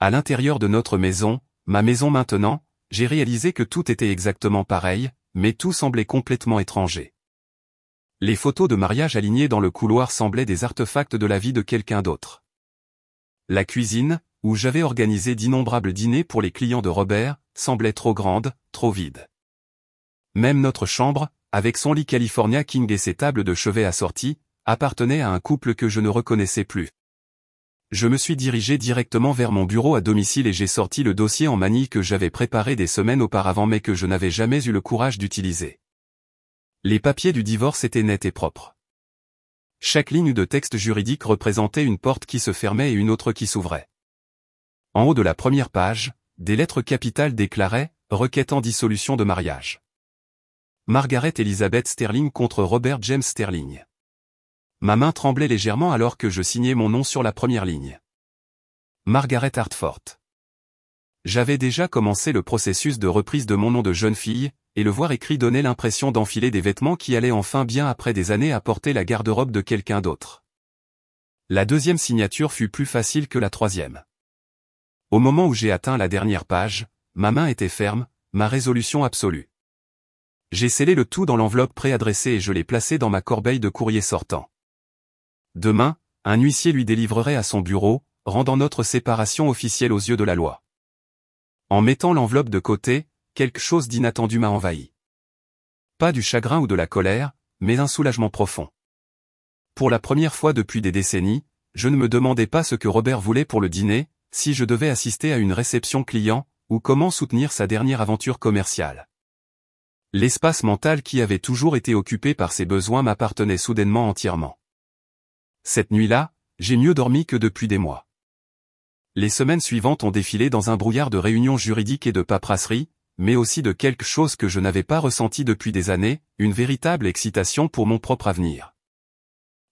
À l'intérieur de notre maison, ma maison maintenant, j'ai réalisé que tout était exactement pareil, mais tout semblait complètement étranger. Les photos de mariage alignées dans le couloir semblaient des artefacts de la vie de quelqu'un d'autre. La cuisine, où j'avais organisé d'innombrables dîners pour les clients de Robert, semblait trop grande, trop vide. Même notre chambre, avec son lit California King et ses tables de chevet assorties, appartenait à un couple que je ne reconnaissais plus. Je me suis dirigé directement vers mon bureau à domicile et j'ai sorti le dossier en manille que j'avais préparé des semaines auparavant mais que je n'avais jamais eu le courage d'utiliser. Les papiers du divorce étaient nets et propres. Chaque ligne de texte juridique représentait une porte qui se fermait et une autre qui s'ouvrait. En haut de la première page, des lettres capitales déclaraient « Requête en dissolution de mariage ». Margaret Elizabeth Sterling contre Robert James Sterling. Ma main tremblait légèrement alors que je signais mon nom sur la première ligne. Margaret Hartford. J'avais déjà commencé le processus de reprise de mon nom de jeune fille, et le voir écrit donnait l'impression d'enfiler des vêtements qui allaient enfin bien après des années à porter la garde-robe de quelqu'un d'autre. La deuxième signature fut plus facile que la troisième. Au moment où j'ai atteint la dernière page, ma main était ferme, ma résolution absolue. J'ai scellé le tout dans l'enveloppe préadressée et je l'ai placé dans ma corbeille de courrier sortant. Demain, un huissier lui délivrerait à son bureau, rendant notre séparation officielle aux yeux de la loi. En mettant l'enveloppe de côté, quelque chose d'inattendu m'a envahi. Pas du chagrin ou de la colère, mais un soulagement profond. Pour la première fois depuis des décennies, je ne me demandais pas ce que Robert voulait pour le dîner, si je devais assister à une réception client, ou comment soutenir sa dernière aventure commerciale. L'espace mental qui avait toujours été occupé par ses besoins m'appartenait soudainement entièrement. Cette nuit-là, j'ai mieux dormi que depuis des mois. Les semaines suivantes ont défilé dans un brouillard de réunions juridiques et de paperasserie, mais aussi de quelque chose que je n'avais pas ressenti depuis des années, une véritable excitation pour mon propre avenir.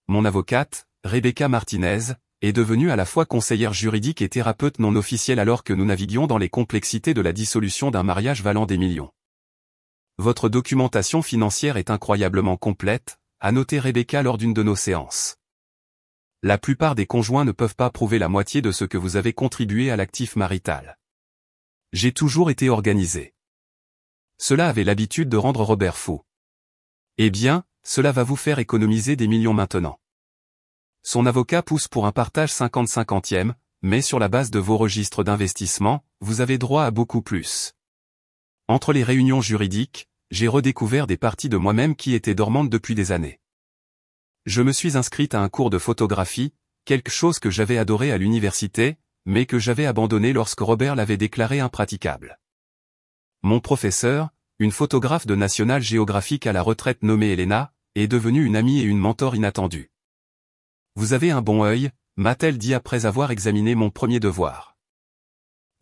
Mon avocate, Rebecca Martinez, est devenue à la fois conseillère juridique et thérapeute non officielle alors que nous naviguions dans les complexités de la dissolution d'un mariage valant des millions. Votre documentation financière est incroyablement complète, a noté Rebecca lors d'une de nos séances. La plupart des conjoints ne peuvent pas prouver la moitié de ce que vous avez contribué à l'actif marital. J'ai toujours été organisé. Cela avait l'habitude de rendre Robert fou. Eh bien, cela va vous faire économiser des millions maintenant. Son avocat pousse pour un partage 50-50e, mais sur la base de vos registres d'investissement, vous avez droit à beaucoup plus. Entre les réunions juridiques, j'ai redécouvert des parties de moi-même qui étaient dormantes depuis des années. Je me suis inscrite à un cours de photographie, quelque chose que j'avais adoré à l'université, mais que j'avais abandonné lorsque Robert l'avait déclaré impraticable. Mon professeur, une photographe de National Geographic à la retraite nommée Elena, est devenue une amie et une mentor inattendue. Vous avez un bon œil, m'a-t-elle dit après avoir examiné mon premier devoir.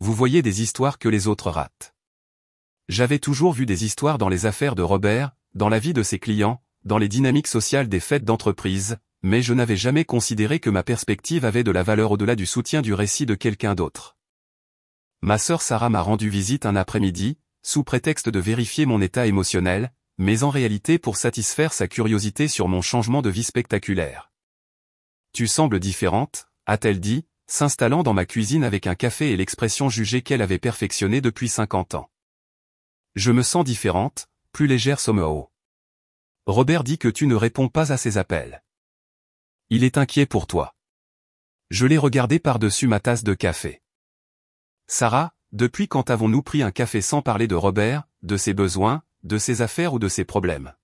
Vous voyez des histoires que les autres ratent. J'avais toujours vu des histoires dans les affaires de Robert, dans la vie de ses clients, dans les dynamiques sociales des fêtes d'entreprise, mais je n'avais jamais considéré que ma perspective avait de la valeur au-delà du soutien du récit de quelqu'un d'autre. Ma sœur Sarah m'a rendu visite un après-midi, sous prétexte de vérifier mon état émotionnel, mais en réalité pour satisfaire sa curiosité sur mon changement de vie spectaculaire. « Tu sembles différente », a-t-elle dit, s'installant dans ma cuisine avec un café et l'expression jugée qu'elle avait perfectionnée depuis 50 ans. « Je me sens différente, plus légère somehow. Robert dit que tu ne réponds pas à ses appels. Il est inquiet pour toi. » Je l'ai regardé par-dessus ma tasse de café. « Sarah, depuis quand avons-nous pris un café sans parler de Robert, de ses besoins, de ses affaires ou de ses problèmes ?»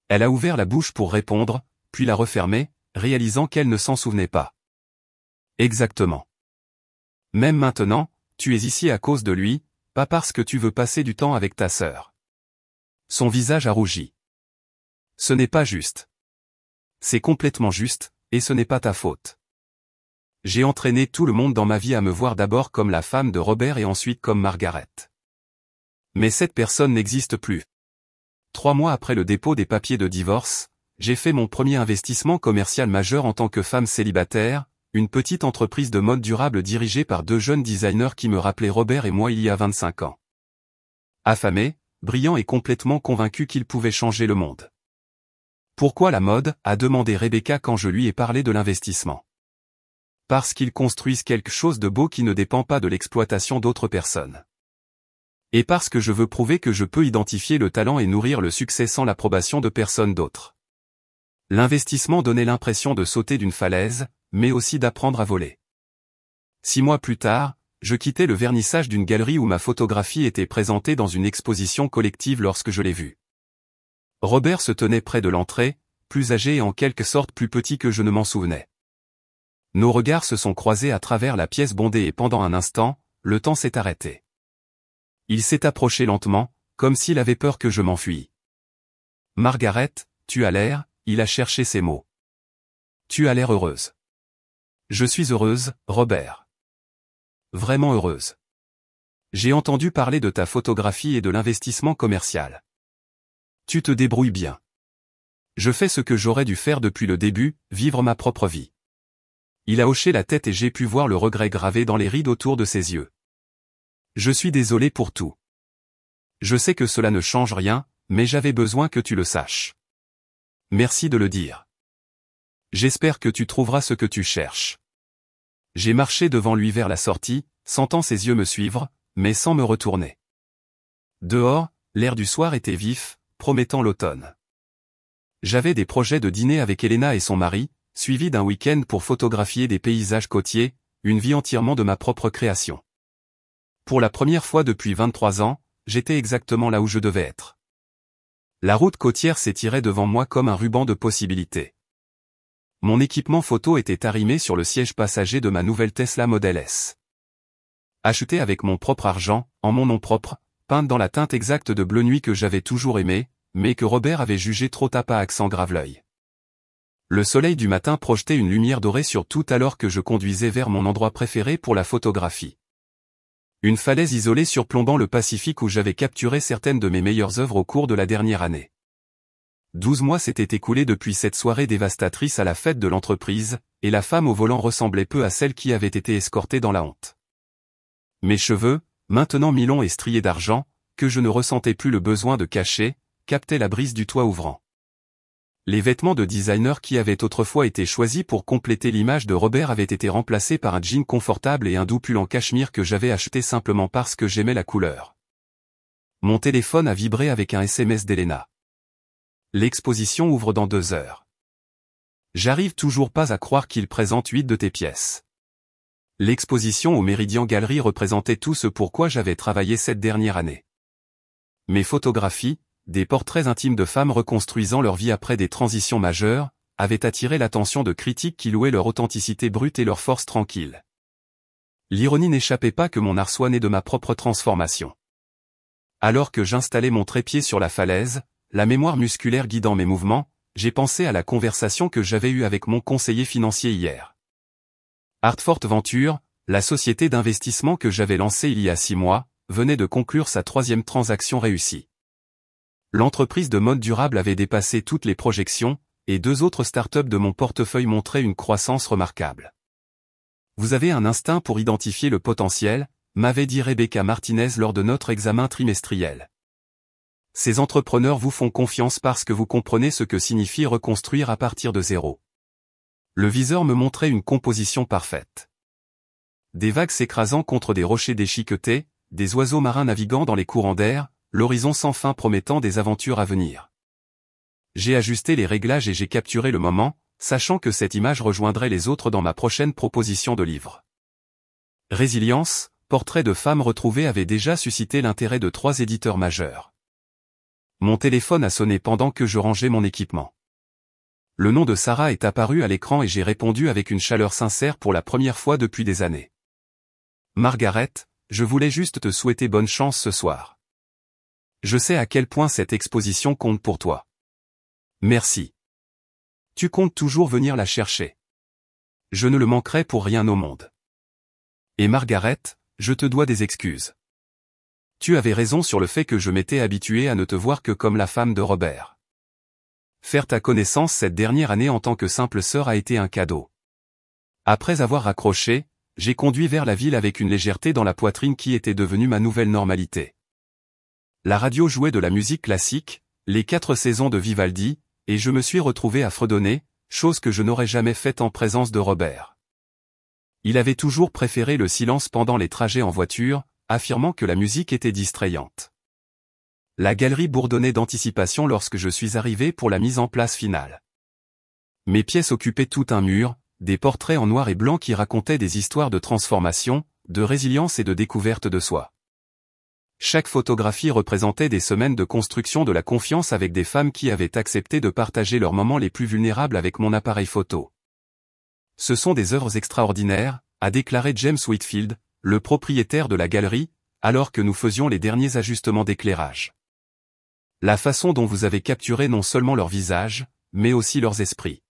Elle a ouvert la bouche pour répondre, puis l'a refermée, réalisant qu'elle ne s'en souvenait pas. « Exactement. Même maintenant, tu es ici à cause de lui, pas parce que tu veux passer du temps avec ta sœur. » Son visage a rougi. « Ce n'est pas juste. C'est complètement juste, et ce n'est pas ta faute. J'ai entraîné tout le monde dans ma vie à me voir d'abord comme la femme de Robert et ensuite comme Margaret. Mais cette personne n'existe plus. 3 mois après le dépôt des papiers de divorce, j'ai fait mon premier investissement commercial majeur en tant que femme célibataire, une petite entreprise de mode durable dirigée par 2 jeunes designers qui me rappelaient Robert et moi il y a 25 ans. Affamé, brillant et complètement convaincu qu'il pouvait changer le monde. Pourquoi la mode, a demandé Rebecca quand je lui ai parlé de l'investissement. Parce qu'ils construisent quelque chose de beau qui ne dépend pas de l'exploitation d'autres personnes. Et parce que je veux prouver que je peux identifier le talent et nourrir le succès sans l'approbation de personne d'autre. L'investissement donnait l'impression de sauter d'une falaise, mais aussi d'apprendre à voler. 6 mois plus tard, je quittais le vernissage d'une galerie où ma photographie était présentée dans une exposition collective lorsque je l'ai vue. Robert se tenait près de l'entrée, plus âgé et en quelque sorte plus petit que je ne m'en souvenais. Nos regards se sont croisés à travers la pièce bondée et pendant un instant, le temps s'est arrêté. Il s'est approché lentement, comme s'il avait peur que je m'enfuie. « Margaret, tu as l'air », il a cherché ses mots. « Tu as l'air heureuse. »« Je suis heureuse, Robert. Vraiment heureuse. J'ai entendu parler de ta photographie et de l'investissement commercial. Tu te débrouilles bien. Je fais ce que j'aurais dû faire depuis le début, vivre ma propre vie. » Il a hoché la tête et j'ai pu voir le regret gravé dans les rides autour de ses yeux. « Je suis désolé pour tout. Je sais que cela ne change rien, mais j'avais besoin que tu le saches. Merci de le dire. J'espère que tu trouveras ce que tu cherches. » J'ai marché devant lui vers la sortie, sentant ses yeux me suivre, mais sans me retourner. Dehors, l'air du soir était vif, promettant l'automne. J'avais des projets de dîner avec Elena et son mari, suivi d'un week-end pour photographier des paysages côtiers, une vie entièrement de ma propre création. Pour la première fois depuis 23 ans, j'étais exactement là où je devais être. La route côtière s'étirait devant moi comme un ruban de possibilités. Mon équipement photo était arrimé sur le siège passager de ma nouvelle Tesla Model S. Achetée avec mon propre argent, en mon nom propre, peinte dans la teinte exacte de bleu nuit que j'avais toujours aimé, mais que Robert avait jugé trop tape à accent grave-l'œil. Le soleil du matin projetait une lumière dorée sur tout alors que je conduisais vers mon endroit préféré pour la photographie. Une falaise isolée surplombant le Pacifique où j'avais capturé certaines de mes meilleures œuvres au cours de la dernière année. 12 mois s'étaient écoulés depuis cette soirée dévastatrice à la fête de l'entreprise, et la femme au volant ressemblait peu à celle qui avait été escortée dans la honte. Mes cheveux, maintenant mi-longs et striés d'argent, que je ne ressentais plus le besoin de cacher, captaient la brise du toit ouvrant. Les vêtements de designer qui avaient autrefois été choisis pour compléter l'image de Robert avaient été remplacés par un jean confortable et un doux pull en cachemire que j'avais acheté simplement parce que j'aimais la couleur. Mon téléphone a vibré avec un SMS d'Elena. L'exposition ouvre dans 2 heures. J'arrive toujours pas à croire qu'il présente 8 de tes pièces. L'exposition au Méridien Galerie représentait tout ce pourquoi j'avais travaillé cette dernière année. Mes photographies, des portraits intimes de femmes reconstruisant leur vie après des transitions majeures, avaient attiré l'attention de critiques qui louaient leur authenticité brute et leur force tranquille. L'ironie n'échappait pas que mon art soit né de ma propre transformation. Alors que j'installais mon trépied sur la falaise, la mémoire musculaire guidant mes mouvements, j'ai pensé à la conversation que j'avais eue avec mon conseiller financier hier. Hartford Venture, la société d'investissement que j'avais lancée il y a 6 mois, venait de conclure sa 3e transaction réussie. L'entreprise de mode durable avait dépassé toutes les projections, et 2 autres startups de mon portefeuille montraient une croissance remarquable. Vous avez un instinct pour identifier le potentiel, m'avait dit Rebecca Martinez lors de notre examen trimestriel. Ces entrepreneurs vous font confiance parce que vous comprenez ce que signifie reconstruire à partir de zéro. Le viseur me montrait une composition parfaite. Des vagues s'écrasant contre des rochers déchiquetés, des oiseaux marins naviguant dans les courants d'air, l'horizon sans fin promettant des aventures à venir. J'ai ajusté les réglages et j'ai capturé le moment, sachant que cette image rejoindrait les autres dans ma prochaine proposition de livre. Résilience, portrait de femmes retrouvées avait déjà suscité l'intérêt de 3 éditeurs majeurs. Mon téléphone a sonné pendant que je rangeais mon équipement. Le nom de Sarah est apparu à l'écran et j'ai répondu avec une chaleur sincère pour la première fois depuis des années. Margaret, je voulais juste te souhaiter bonne chance ce soir. Je sais à quel point cette exposition compte pour toi. Merci. Tu comptes toujours venir la chercher. Je ne le manquerai pour rien au monde. Et Margaret, je te dois des excuses. Tu avais raison sur le fait que je m'étais habitué à ne te voir que comme la femme de Robert. Faire ta connaissance cette dernière année en tant que simple sœur a été un cadeau. Après avoir raccroché, j'ai conduit vers la ville avec une légèreté dans la poitrine qui était devenue ma nouvelle normalité. La radio jouait de la musique classique, les 4 saisons de Vivaldi, et je me suis retrouvé à fredonner, chose que je n'aurais jamais faite en présence de Robert. Il avait toujours préféré le silence pendant les trajets en voiture, affirmant que la musique était distrayante. La galerie bourdonnait d'anticipation lorsque je suis arrivé pour la mise en place finale. Mes pièces occupaient tout un mur, des portraits en noir et blanc qui racontaient des histoires de transformation, de résilience et de découverte de soi. Chaque photographie représentait des semaines de construction de la confiance avec des femmes qui avaient accepté de partager leurs moments les plus vulnérables avec mon appareil photo. Ce sont des œuvres extraordinaires, a déclaré James Whitfield, le propriétaire de la galerie, alors que nous faisions les derniers ajustements d'éclairage. La façon dont vous avez capturé non seulement leur visage, mais aussi leurs esprits.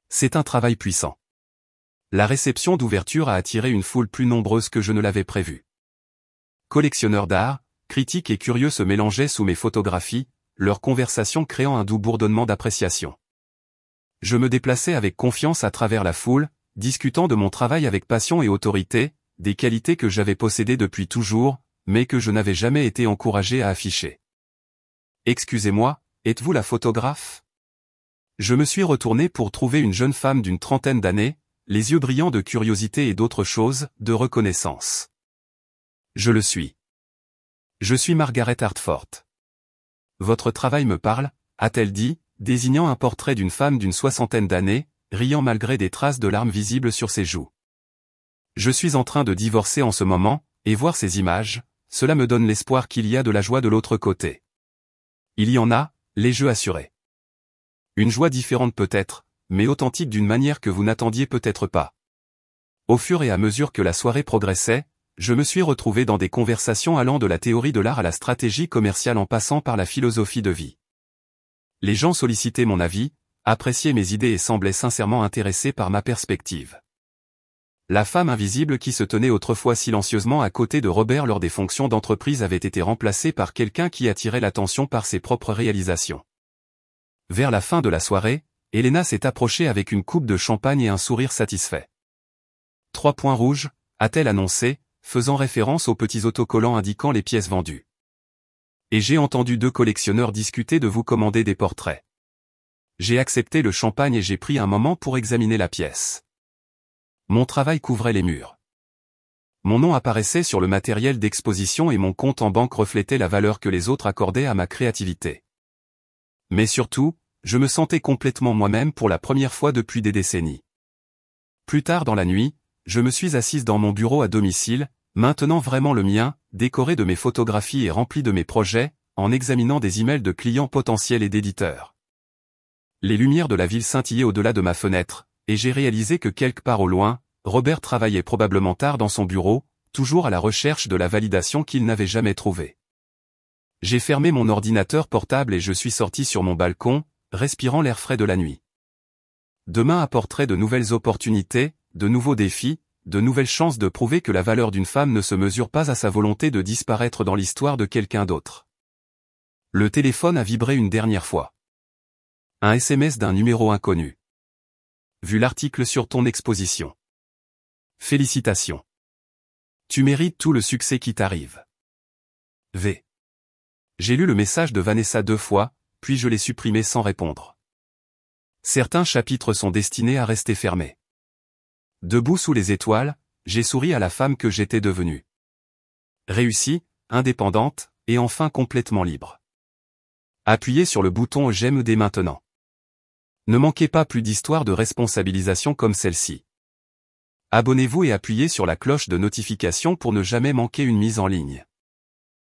C'est un travail puissant. La réception d'ouverture a attiré une foule plus nombreuse que je ne l'avais prévu. Collectionneurs d'art, critiques et curieux se mélangeaient sous mes photographies, leur conversation créant un doux bourdonnement d'appréciation. Je me déplaçais avec confiance à travers la foule, discutant de mon travail avec passion et autorité, des qualités que j'avais possédées depuis toujours, mais que je n'avais jamais été encouragé à afficher. Excusez-moi, êtes-vous la photographe ? Je me suis retourné pour trouver une jeune femme d'une 30aine d'années, les yeux brillants de curiosité et d'autre chose, de reconnaissance. Je le suis. Je suis Margaret Hartford. Votre travail me parle, a-t-elle dit, désignant un portrait d'une femme d'une 60aine d'années, riant malgré des traces de larmes visibles sur ses joues. Je suis en train de divorcer en ce moment, et voir ces images, cela me donne l'espoir qu'il y a de la joie de l'autre côté. Il y en a, les jeux assurés. Une joie différente peut-être, mais authentique d'une manière que vous n'attendiez peut-être pas. Au fur et à mesure que la soirée progressait, je me suis retrouvé dans des conversations allant de la théorie de l'art à la stratégie commerciale en passant par la philosophie de vie. Les gens sollicitaient mon avis, appréciaient mes idées et semblaient sincèrement intéressés par ma perspective. La femme invisible qui se tenait autrefois silencieusement à côté de Robert lors des fonctions d'entreprise avait été remplacée par quelqu'un qui attirait l'attention par ses propres réalisations. Vers la fin de la soirée, Elena s'est approchée avec une coupe de champagne et un sourire satisfait. 3 points rouges, a-t-elle annoncé, faisant référence aux petits autocollants indiquant les pièces vendues. Et j'ai entendu 2 collectionneurs discuter de vous commander des portraits. J'ai accepté le champagne et j'ai pris un moment pour examiner la pièce. Mon travail couvrait les murs. Mon nom apparaissait sur le matériel d'exposition et mon compte en banque reflétait la valeur que les autres accordaient à ma créativité. Mais surtout, je me sentais complètement moi-même pour la première fois depuis des décennies. Plus tard dans la nuit, je me suis assise dans mon bureau à domicile, maintenant vraiment le mien, décoré de mes photographies et rempli de mes projets, en examinant des emails de clients potentiels et d'éditeurs. Les lumières de la ville scintillaient au-delà de ma fenêtre, et j'ai réalisé que quelque part au loin, Robert travaillait probablement tard dans son bureau, toujours à la recherche de la validation qu'il n'avait jamais trouvée. J'ai fermé mon ordinateur portable et je suis sorti sur mon balcon, respirant l'air frais de la nuit. Demain apporterait de nouvelles opportunités, de nouveaux défis, de nouvelles chances de prouver que la valeur d'une femme ne se mesure pas à sa volonté de disparaître dans l'histoire de quelqu'un d'autre. Le téléphone a vibré une dernière fois. Un SMS d'un numéro inconnu. Vu l'article sur ton exposition. Félicitations. Tu mérites tout le succès qui t'arrive. V. J'ai lu le message de Vanessa 2 fois, puis je l'ai supprimé sans répondre. Certains chapitres sont destinés à rester fermés. Debout sous les étoiles, j'ai souri à la femme que j'étais devenue. Réussie, indépendante, et enfin complètement libre. Appuyez sur le bouton j'aime dès maintenant. Ne manquez pas plus d'histoires de responsabilisation comme celle-ci. Abonnez-vous et appuyez sur la cloche de notification pour ne jamais manquer une mise en ligne.